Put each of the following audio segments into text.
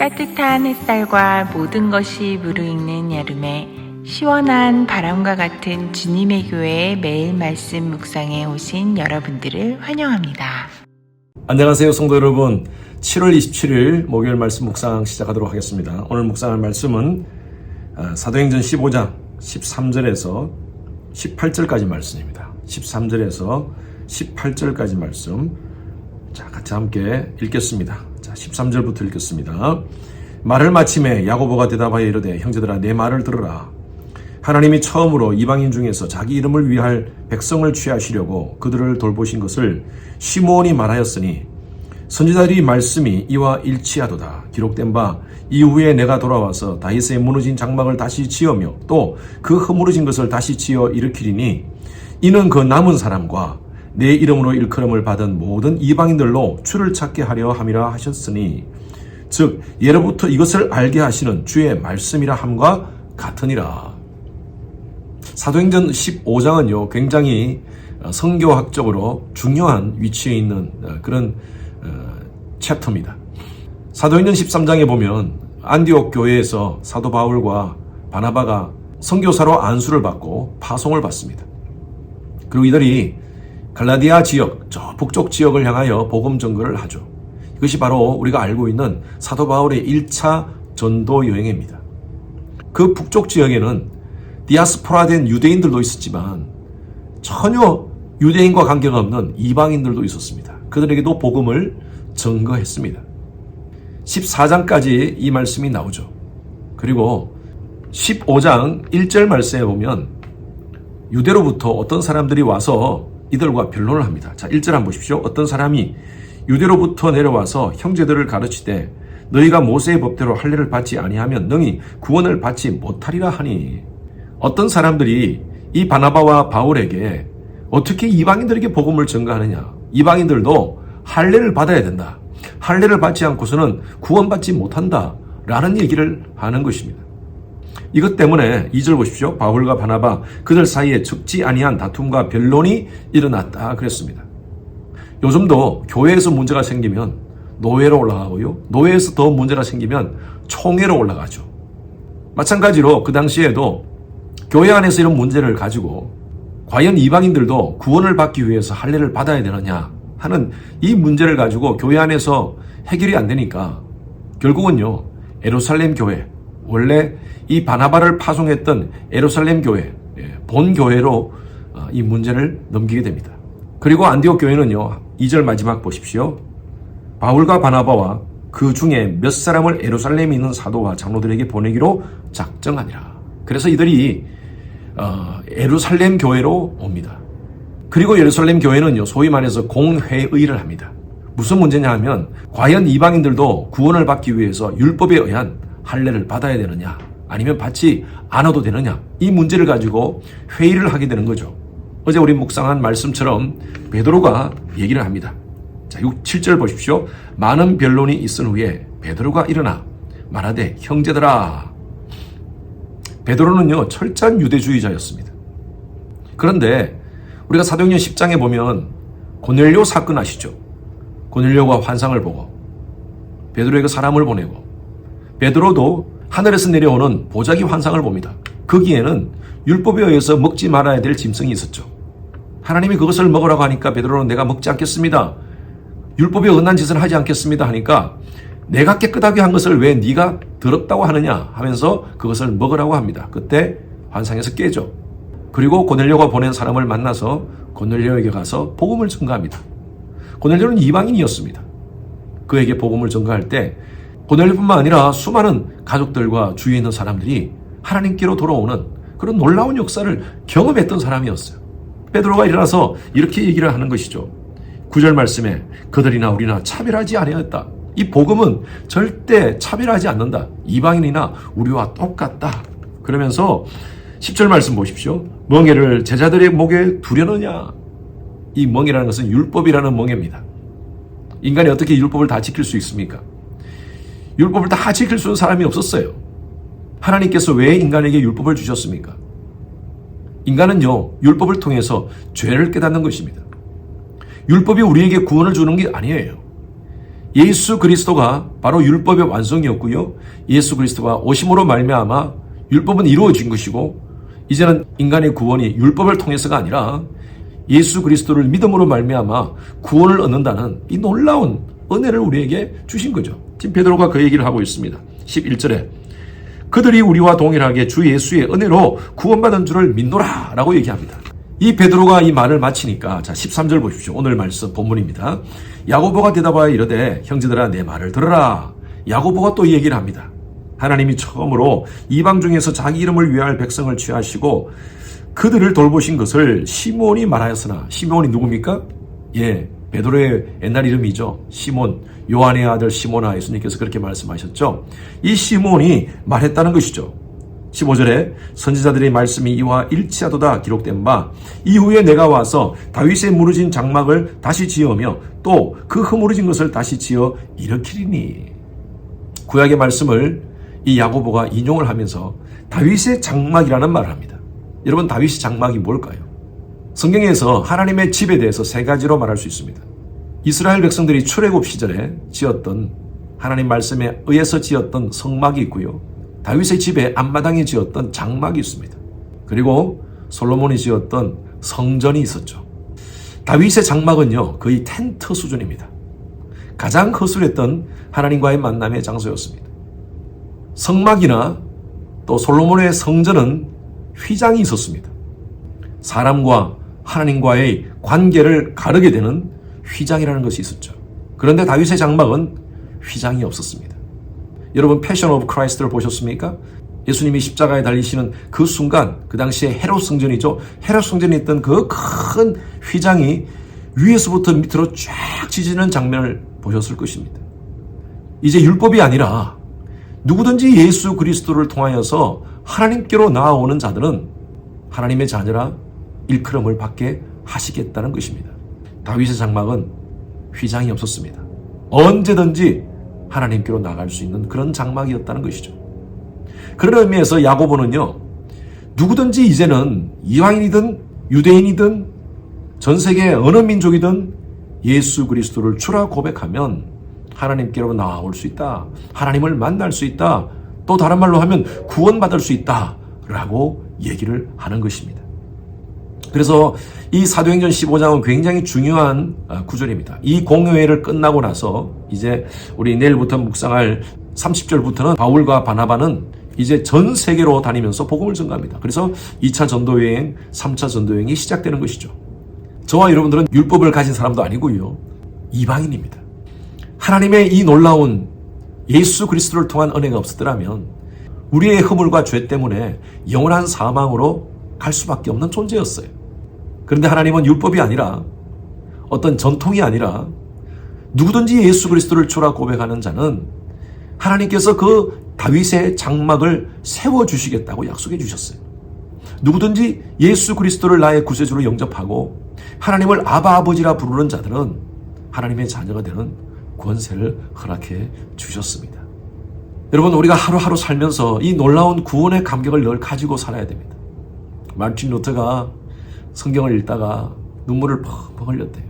따뜻한 햇살과 모든 것이 무르익는 여름에 시원한 바람과 같은 주님의 교회의 매일 말씀 묵상에 오신 여러분들을 환영합니다. 안녕하세요, 성도 여러분. 7월 27일 목요일 말씀 묵상 시작하도록 하겠습니다. 오늘 묵상할 말씀은 사도행전 15장 13절에서 18절까지 말씀입니다. 13절에서 18절까지 말씀. 자, 같이 함께 읽겠습니다. 자, 13절부터 읽겠습니다. 말을 마침에 야고보가 대답하여 이르되 형제들아 내 말을 들으라. 하나님이 처음으로 이방인 중에서 자기 이름을 위할 백성을 취하시려고 그들을 돌보신 것을 시므온이 말하였으니 선지자들이 말씀이 이와 일치하도다. 기록된 바 이후에 내가 돌아와서 다윗의 무너진 장막을 다시 지으며 또 그 허물어진 것을 다시 지어 일으키리니 이는 그 남은 사람과 내 이름으로 일컬음을 받은 모든 이방인들로 주를 찾게 하려 함이라 하셨으니 즉 예로부터 이것을 알게 하시는 주의 말씀이라 함과 같으니라. 사도행전 15장은요 굉장히 성교학적으로 중요한 위치에 있는 그런 챕터입니다. 사도행전 13장에 보면 안디옥 교회에서 사도 바울과 바나바가 선교사로 안수를 받고 파송을 받습니다. 그리고 이들이 갈라디아 지역, 저 북쪽 지역을 향하여 복음 전거를 하죠. 이것이 바로 우리가 알고 있는 사도 바울의 1차 전도 여행입니다. 그 북쪽 지역에는 디아스포라된 유대인들도 있었지만 전혀 유대인과 관계가 없는 이방인들도 있었습니다. 그들에게도 복음을 전거했습니다. 14장까지 이 말씀이 나오죠. 그리고 15장 1절 말씀에 보면 유대로부터 어떤 사람들이 와서 이들과 변론을 합니다. 자, 1절 한번 보십시오. 어떤 사람이 유대로부터 내려와서 형제들을 가르치되 너희가 모세의 법대로 할례를 받지 아니하면 능히 구원을 받지 못하리라 하니 어떤 사람들이 이 바나바와 바울에게 어떻게 이방인들에게 복음을 전가하느냐. 이방인들도 할례를 받아야 된다. 할례를 받지 않고서는 구원받지 못한다. 라는 얘기를 하는 것입니다. 이것 때문에 2절 보십시오. 바울과 바나바 그들 사이에 적지 아니한 다툼과 변론이 일어났다 그랬습니다. 요즘도 교회에서 문제가 생기면 노회로 올라가고요. 노회에서 더 문제가 생기면 총회로 올라가죠. 마찬가지로 그 당시에도 교회 안에서 이런 문제를 가지고 과연 이방인들도 구원을 받기 위해서 할례를 받아야 되느냐 하는 이 문제를 가지고 교회 안에서 해결이 안 되니까 결국은요 예루살렘 교회, 원래 이 바나바를 파송했던 예루살렘 교회, 본 교회로 이 문제를 넘기게 됩니다. 그리고 안디옥 교회는요 2절 마지막 보십시오. 바울과 바나바와 그 중에 몇 사람을 예루살렘에 있는 사도와 장로들에게 보내기로 작정하니라. 그래서 이들이 예루살렘 교회로 옵니다. 그리고 예루살렘 교회는요 소위 말해서 공회의를 합니다. 무슨 문제냐 하면 과연 이방인들도 구원을 받기 위해서 율법에 의한 할례를 받아야 되느냐 아니면 받지 않아도 되느냐 이 문제를 가지고 회의를 하게 되는 거죠. 어제 우리 묵상한 말씀처럼 베드로가 얘기를 합니다. 자, 7절 보십시오. 많은 변론이 있은 후에 베드로가 일어나 말하되 형제들아. 베드로는요 철저한 유대주의자였습니다. 그런데 우리가 사도행전 10장에 보면 고넬료 사건 아시죠? 고넬료가 환상을 보고 베드로에게 사람을 보내고 베드로도 하늘에서 내려오는 보자기 환상을 봅니다. 거기에는 율법에 의해서 먹지 말아야 될 짐승이 있었죠. 하나님이 그것을 먹으라고 하니까 베드로는 내가 먹지 않겠습니다. 율법에 어긋난 짓을 하지 않겠습니다 하니까 내가 깨끗하게 한 것을 왜 네가 더럽다고 하느냐 하면서 그것을 먹으라고 합니다. 그때 환상에서 깨죠. 그리고 고넬료가 보낸 사람을 만나서 고넬료에게 가서 복음을 전가합니다. 고넬료는 이방인이었습니다. 그에게 복음을 전가할 때 고넬료뿐만 아니라 수많은 가족들과 주위에 있는 사람들이 하나님께로 돌아오는 그런 놀라운 역사를 경험했던 사람이었어요. 베드로가 일어나서 이렇게 얘기를 하는 것이죠. 9절 말씀에 그들이나 우리나 차별하지 아니하였다. 이 복음은 절대 차별하지 않는다. 이방인이나 우리와 똑같다. 그러면서 10절 말씀 보십시오. 멍에를 제자들의 목에 두려느냐. 이 멍에라는 것은 율법이라는 멍에입니다. 인간이 어떻게 율법을 다 지킬 수 있습니까? 율법을 다 지킬 수 있는 사람이 없었어요. 하나님께서 왜 인간에게 율법을 주셨습니까? 인간은요 율법을 통해서 죄를 깨닫는 것입니다. 율법이 우리에게 구원을 주는 게 아니에요. 예수 그리스도가 바로 율법의 완성이었고요. 예수 그리스도가 오심으로 말미암아 율법은 이루어진 것이고 이제는 인간의 구원이 율법을 통해서가 아니라 예수 그리스도를 믿음으로 말미암아 구원을 얻는다는 이 놀라운 은혜를 우리에게 주신 거죠. 지금 베드로가 그 얘기를 하고 있습니다. 11절에 그들이 우리와 동일하게 주 예수의 은혜로 구원받은 줄을 믿노라 라고 얘기합니다. 이 베드로가 이 말을 마치니까 자 13절 보십시오. 오늘 말씀 본문입니다. 야고보가 대답하여 이르되 형제들아 내 말을 들으라. 야고보가 또 얘기를 합니다. 하나님이 처음으로 이방 중에서 자기 이름을 위할 백성을 취하시고 그들을 돌보신 것을 시몬이 말하였으나 시몬이 누굽니까? 예, 베드로의 옛날 이름이죠. 시몬, 요한의 아들 시몬아 예수님께서 그렇게 말씀하셨죠. 이 시몬이 말했다는 것이죠. 15절에 선지자들의 말씀이 이와 일치하도다 기록된 바 이후에 내가 와서 다윗의 무너진 장막을 다시 지으며 또 그 허물어진 것을 다시 지어 일으키리니. 구약의 말씀을 이 야고보가 인용을 하면서 다윗의 장막이라는 말을 합니다. 여러분 다윗의 장막이 뭘까요? 성경에서 하나님의 집에 대해서 세 가지로 말할 수 있습니다. 이스라엘 백성들이 출애굽 시절에 지었던 하나님 말씀에 의해서 지었던 성막이 있고요. 다윗의 집에 앞마당에 지었던 장막이 있습니다. 그리고 솔로몬이 지었던 성전이 있었죠. 다윗의 장막은요 거의 텐트 수준입니다. 가장 허술했던 하나님과의 만남의 장소였습니다. 성막이나 또 솔로몬의 성전은 휘장이 있었습니다. 사람과 하나님과의 관계를 가르게 되는 휘장이라는 것이 있었죠. 그런데 다윗의 장막은 휘장이 없었습니다. 여러분 패션 오브 크라이스트를 보셨습니까? 예수님이 십자가에 달리시는 그 순간 그 당시에 헤롯 성전이죠. 헤롯 성전에 있던 그 큰 휘장이 위에서부터 밑으로 쫙 지지는 장면을 보셨을 것입니다. 이제 율법이 아니라 누구든지 예수 그리스도를 통하여서 하나님께로 나아오는 자들은 하나님의 자녀라 일컬음을 받게 하시겠다는 것입니다. 다윗의 장막은 휘장이 없었습니다. 언제든지 하나님께로 나갈 수 있는 그런 장막이었다는 것이죠. 그런 의미에서 야고보는요, 누구든지 이제는 이방인이든 유대인이든 전 세계 어느 민족이든 예수 그리스도를 주라 고백하면 하나님께로 나아올 수 있다. 하나님을 만날 수 있다. 또 다른 말로 하면 구원받을 수 있다. 라고 얘기를 하는 것입니다. 그래서 이 사도행전 15장은 굉장히 중요한 구절입니다. 이 공회를 끝나고 나서 이제 우리 내일부터 묵상할 30절부터는 바울과 바나바는 이제 전 세계로 다니면서 복음을 전가합니다. 그래서 2차 전도여행, 3차 전도여행이 시작되는 것이죠. 저와 여러분들은 율법을 가진 사람도 아니고요. 이방인입니다. 하나님의 이 놀라운 예수 그리스도를 통한 은혜가 없었더라면 우리의 허물과 죄 때문에 영원한 사망으로 갈 수밖에 없는 존재였어요. 그런데 하나님은 율법이 아니라 어떤 전통이 아니라 누구든지 예수 그리스도를 주라 고백하는 자는 하나님께서 그 다윗의 장막을 세워주시겠다고 약속해 주셨어요. 누구든지 예수 그리스도를 나의 구세주로 영접하고 하나님을 아바 아버지라 부르는 자들은 하나님의 자녀가 되는 권세를 허락해 주셨습니다. 여러분 우리가 하루하루 살면서 이 놀라운 구원의 감격을 늘 가지고 살아야 됩니다. 마틴 루터가 성경을 읽다가 눈물을 펑펑 흘렸대요.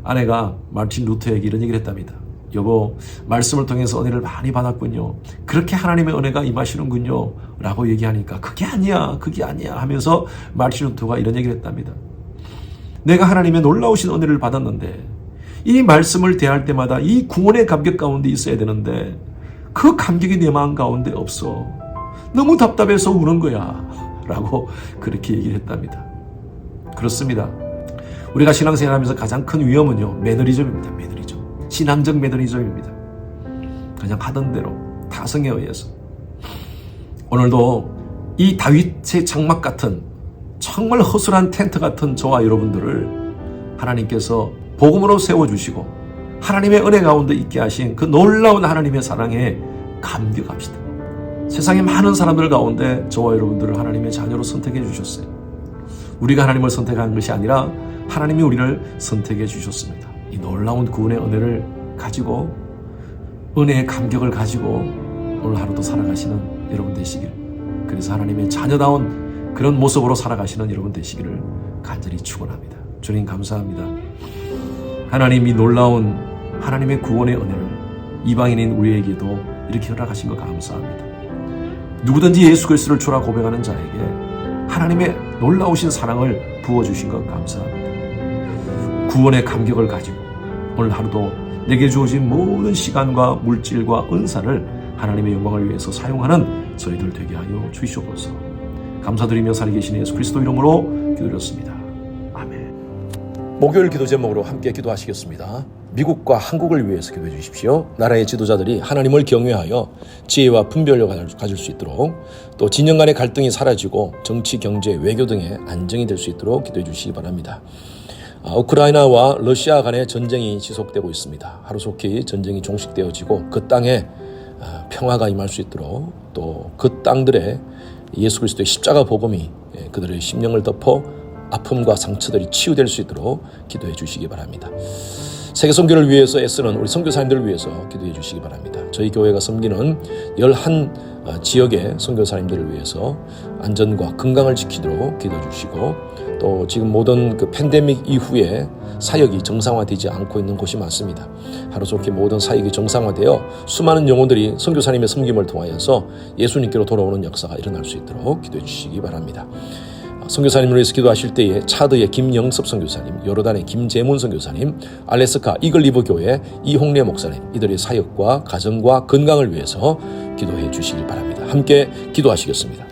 아내가 마틴 루터에게 이런 얘기를 했답니다. 여보, 말씀을 통해서 은혜를 많이 받았군요. 그렇게 하나님의 은혜가 임하시는군요. 라고 얘기하니까 그게 아니야 하면서 마틴 루터가 이런 얘기를 했답니다. 내가 하나님의 놀라우신 은혜를 받았는데 이 말씀을 대할 때마다 이 구원의 감격 가운데 있어야 되는데 그 감격이 내 마음 가운데 없어. 너무 답답해서 우는 거야. 라고 그렇게 얘기를 했답니다. 그렇습니다. 우리가 신앙생활하면서 가장 큰 위험은요, 매너리즘입니다. 매너리즘. 신앙적 매너리즘입니다. 그냥 하던 대로 타성에 의해서. 오늘도 이 다윗의 장막 같은 정말 허술한 텐트 같은 저와 여러분들을 하나님께서 복음으로 세워주시고 하나님의 은혜 가운데 있게 하신 그 놀라운 하나님의 사랑에 감격합시다. 세상에 많은 사람들 가운데 저와 여러분들을 하나님의 자녀로 선택해 주셨어요. 우리가 하나님을 선택한 것이 아니라 하나님이 우리를 선택해 주셨습니다. 이 놀라운 구원의 은혜를 가지고 은혜의 감격을 가지고 오늘 하루도 살아가시는 여러분 되시길, 그래서 하나님의 자녀다운 그런 모습으로 살아가시는 여러분 되시기를 간절히 축원합니다. 주님 감사합니다. 하나님 이 놀라운 하나님의 구원의 은혜를 이방인인 우리에게도 이렇게 허락하신 것 감사합니다. 누구든지 예수 그리스도를 주라 고백하는 자에게 하나님의 놀라우신 사랑을 부어주신 것 감사합니다. 구원의 감격을 가지고 오늘 하루도 내게 주어진 모든 시간과 물질과 은사를 하나님의 영광을 위해서 사용하는 저희들 되게 하여 주시옵소서. 감사드리며 살아계신 예수 그리스도 이름으로 기도드렸습니다. 아멘. 목요일 기도 제목으로 함께 기도하시겠습니다. 미국과 한국을 위해서 기도해 주십시오. 나라의 지도자들이 하나님을 경외하여 지혜와 분별력을 가질 수 있도록, 또 진영 간의 갈등이 사라지고 정치, 경제, 외교 등의 안정이 될 수 있도록 기도해 주시기 바랍니다. 우크라이나와 러시아 간의 전쟁이 지속되고 있습니다. 하루속히 전쟁이 종식되어지고 그 땅에 평화가 임할 수 있도록, 또 그 땅들에 예수 그리스도의 십자가 복음이 그들의 심령을 덮어 아픔과 상처들이 치유될 수 있도록 기도해 주시기 바랍니다. 세계 선교를 위해서 애쓰는 우리 선교사님들을 위해서 기도해 주시기 바랍니다. 저희 교회가 섬기는 11 지역의 선교사님들을 위해서 안전과 건강을 지키도록 기도해 주시고, 또 지금 모든 그 팬데믹 이후에 사역이 정상화되지 않고 있는 곳이 많습니다. 하루속히 모든 사역이 정상화되어 수많은 영혼들이 선교사님의 섬김을 통하여서 예수님께로 돌아오는 역사가 일어날 수 있도록 기도해 주시기 바랍니다. 선교사님을 위해서 기도하실 때에 차드의 김영섭 선교사님, 요르단의 김재문 선교사님, 알래스카 이글리브 교회 이홍래 목사님, 이들의 사역과 가정과 건강을 위해서 기도해 주시기 바랍니다. 함께 기도하시겠습니다.